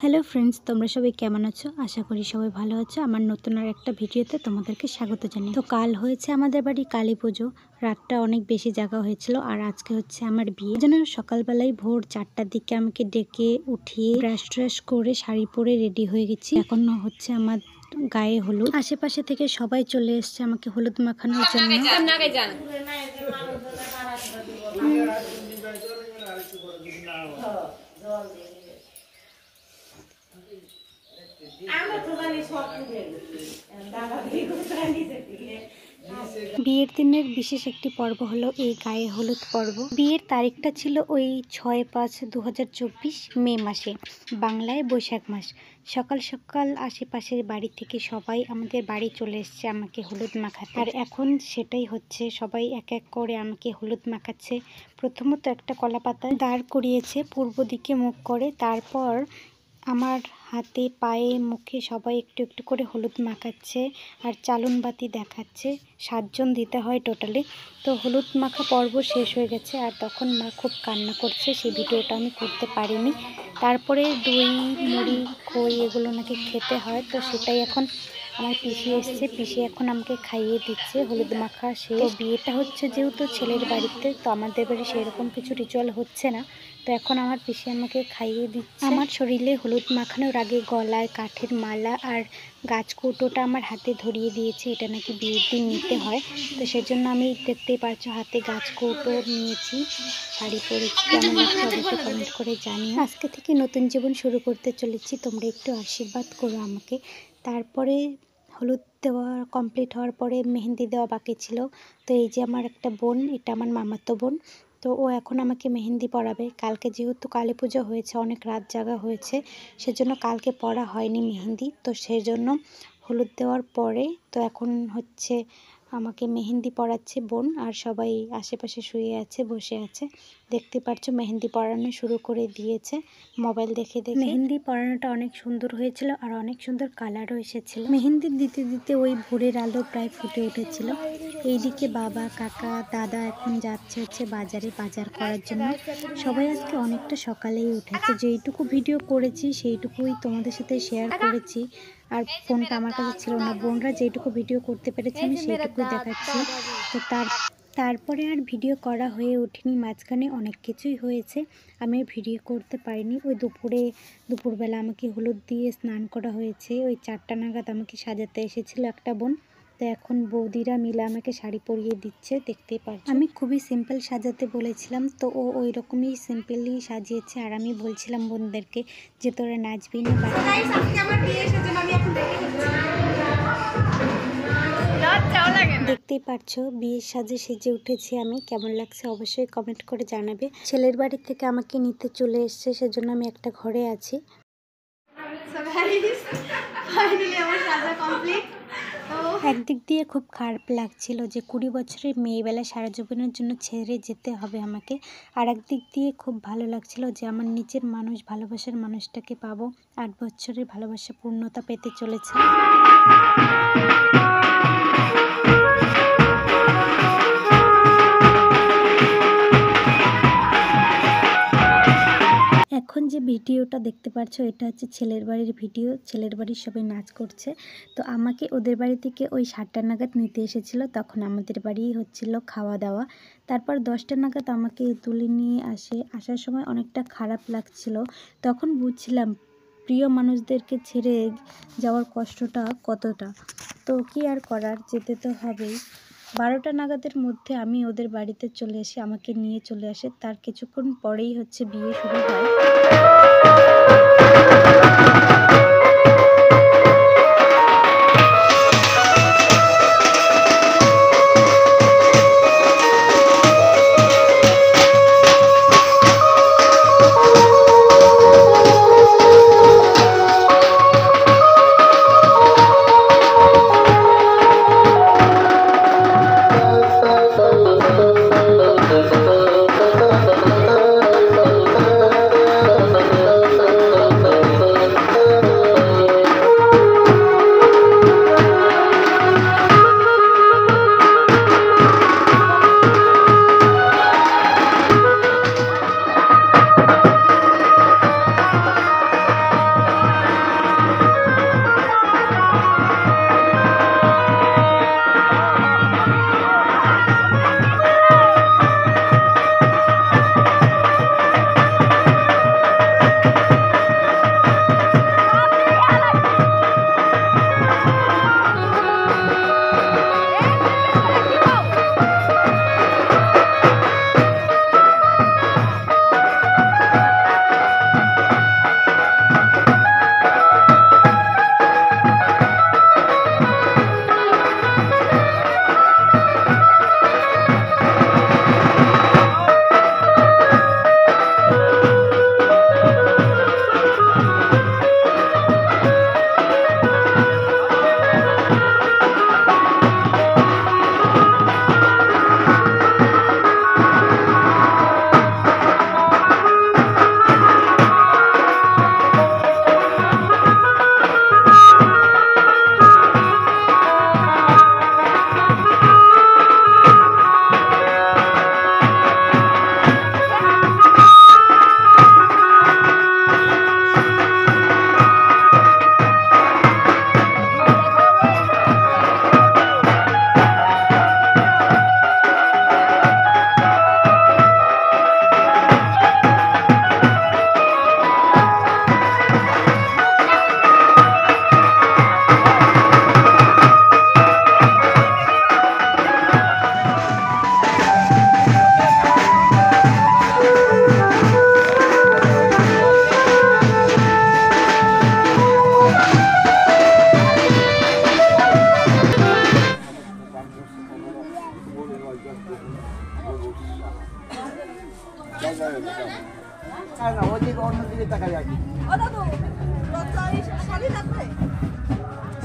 Hello friends, তোমরা সবাই কেমন আছো? আশা করি সবাই ভালো আছো। আমার নতুন আর একটা ভিডিওতে তোমাদেরকে স্বাগত জানাই। তো কাল হয়েছে আমাদের বাড়ি কালী পুজো। রাতটা অনেক বেশি জাগা হয়েছিল আর আজকে হচ্ছে আমার বিয়ে। যেন সকালবেলায় ভোর 4টার দিকে আমাকে ডেকে উঠিয়ে ব্রাশ ট্রাশ করে শাড়ি পরে রেডি হয়ে গেছি। এখন হচ্ছে আমার গায়ে হলুদ। আশেপাশে থেকে সবাই চলে এসছে আমাকে হলুদ মাখানোর জন্য। বিয়ের দিনের বিশেষ একটি পর্ব হলো এই গায়ে হলুদ পর্ব। বিয়ের তারিখটা ছিল ওই 6/5/2024 মে মাসে, বাংলায় বৈশাখ মাস। সকাল সকাল আশেপাশের বাড়ি থেকে সবাই আমাদের বাড়ি চলে এসছে আমাকে হলুদ মাখাতে। আর এখন সেটাই হচ্ছে, সবাই এক এক করে আমাকে হলুদ মাখাচ্ছে। প্রথমত একটা কলা পাতা দাঁড় করিয়েছে পূর্ব দিকে মুখ করে, তারপর আমার হাতে পায়ে মুখে সবাই একটু একটু করে হলুদ মাখাচ্ছে আর চালন বাতি দেখাচ্ছে। 7 জন দিতে হয় টোটালি। তো হলুদ মাখা পর্ব শেষ হয়ে গেছে আর তখন মা খুব কান্না করছে, সেই ভিডিওটা আমি করতে পারিনি। তারপরে দই মুড়ি খই এগুলো নাকি খেতে হয়, তো সেটাই এখন আমার পিসি এসছে, পিসি এখন আমাকে খাইয়ে দিচ্ছে। হলুদ মাখা শেষ। তো বিয়েটা হচ্ছে যেহেতু ছেলের বাড়িতে, তো আমাদের বাড়ি সেরকম কিছু রিচুয়াল হচ্ছে না, তো এখন আমার পিসি আমাকে খাইয়ে দিচ্ছে। আমার শরীরে হলুদ মাখানোর আগে গলায় কাঠের মালা আর গাছ কৌটোটা আমার হাতে ধরিয়ে দিয়েছে। এটা নাকি বিয়ের দিন নিতে হয়, তো সেজন্য আমি দেখতেই পারছো হাতে গাছ কৌটো নিয়েছি, শাড়ি পরেছি। কেমন লাগছে অবশ্যই কমেন্ট করে জানিও। আজকে থেকে নতুন জীবন শুরু করতে চলেছি, তোমরা একটু আশীর্বাদ করো আমাকে। তারপরে হলুদ দেওয়া কমপ্লিট হওয়ার পরে মেহেন্দি দেওয়া বাকি ছিল। তো এই যে আমার একটা বোন, এটা আমার মামাতো বোন, তো ও এখন আমাকে মেহেন্দি পরাবে। কালকে যেহেতু কালী পুজো হয়েছে, অনেক রাত জাগা হয়েছে, সেজন্য কালকে পরা হয়নি মেহেন্দি। তো সেজন্য হলুদ দেওয়ার পরে তো এখন হচ্ছে আমাকে মেহেন্দি পরাচ্ছে বোন, আর সবাই আশেপাশে শুয়ে আছে, বসে আছে। দেখতে পাচ্ছ মেহেন্দি পরানো শুরু করে দিয়েছে মোবাইল দেখে দেখে। মেহেন্দি পরানোটা অনেক সুন্দর হয়েছিল আর অনেক সুন্দর কালারও এসেছিল। মেহেন্দি দিতে দিতে ওই ভোরের আলো প্রায় ফুটে উঠেছিল। এইদিকে বাবা কাকা দাদা এখন যাচ্ছে হচ্ছে বাজারে বাজার করার জন্য। সবাই আজকে অনেকটা সকালেই উঠেছে। যেইটুকু ভিডিও করেছি সেইটুকুই তোমাদের সাথে শেয়ার করেছি, আর ফোনটা আমার কাছে ছিল না। বোনরা যেটুকু ভিডিও করতে পেরেছে আমি সেইটুকুই দেখাচ্ছি। তো তারপরে আর ভিডিও করা হয়ে ওঠেনি। মাঝখানে অনেক কিছুই হয়েছে, আমি ভিডিও করতে পারিনি। ওই দুপুরবেলা আমাকে হলুদ দিয়ে স্নান করা হয়েছে। ওই 4টা নাগাদ আমাকে সাজাতে এসেছিল একটা বোন, তো এখন বৌদিরা মিলে আমাকে শাড়ি পরিয়ে দিচ্ছে, দেখতেই পাচ্ছ। আমি খুবই সিম্পল সাজাতে বলেছিলাম, তো ও ওই রকমই সিম্পলি সাজিয়েছে। আর আমি বলছিলাম বোনদেরকে যে তোরা নাচবি না। দেখতেই পারছো বিয়ের সাজে সেজে উঠেছি আমি। কেমন লাগছে অবশ্যই কমেন্ট করে জানাবে। ছেলের বাড়ি থেকে আমাকে নিতে চলে এসছে, সেজন্য আমি একটা ঘরে আছি। একদিক দিয়ে খুব খারাপ লাগছিল যে 20 বছরের মেয়েবেলা সারা জীবনের জন্য ছেড়ে যেতে হবে আমাকে, আর একদিক দিয়ে খুব ভালো লাগছিল যে আমার নিজের মানুষ, ভালোবাসার মানুষটাকে পাবো। 8 বছরের ভালোবাসা পূর্ণতা পেতে চলেছে। এখন যে ভিডিওটা দেখতে পাচ্ছ এটা হচ্ছে ছেলের বাড়ির ভিডিও। ছেলের বাড়ির সবাই নাচ করছে, তো আমাকে ওদের বাড়ি থেকে ওই 7টা নাগাদ নিতে এসেছিল। তখন আমাদের বাড়ি হচ্ছিল খাওয়া দাওয়া। তারপর 10টা নাগাদ আমাকে তুলে নিয়ে আসার সময় অনেকটা খারাপ লাগছিল। তখন বুঝছিলাম প্রিয় মানুষদেরকে ছেড়ে যাওয়ার কষ্টটা কতটা। তো কি আর করার, যেতে তো হবেই। 12টা নাগাদের মধ্যে আমি ওদের বাড়িতে চলে এসে আমাকে নিয়ে চলে আসে। তার কিছুক্ষণ পরেই হচ্ছে বিয়ে শুরু হয়।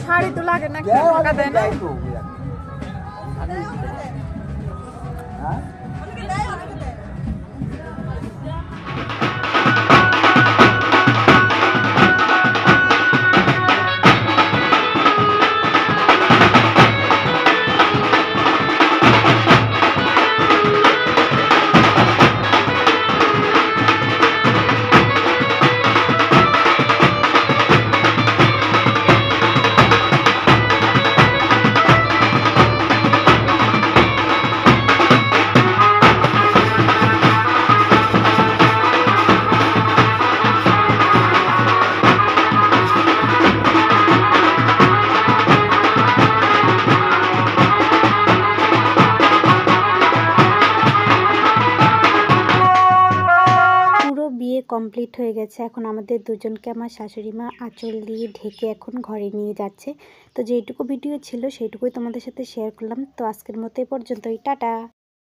শাড়ি তো লাগে না, টাকা দেয় না। বিয়ে কমপ্লিট হয়ে গেছে। এখন আমাদের দুজনকে আমার শাশুড়ি মা আঁচল দিয়ে ঢেকে এখন ঘরে নিয়ে যাচ্ছে। তো যেটুকু ভিডিও ছিল সেইটুকুই তোমাদের সাথে শেয়ার করলাম। তো আজকের মতো এই পর্যন্তই, টাটা।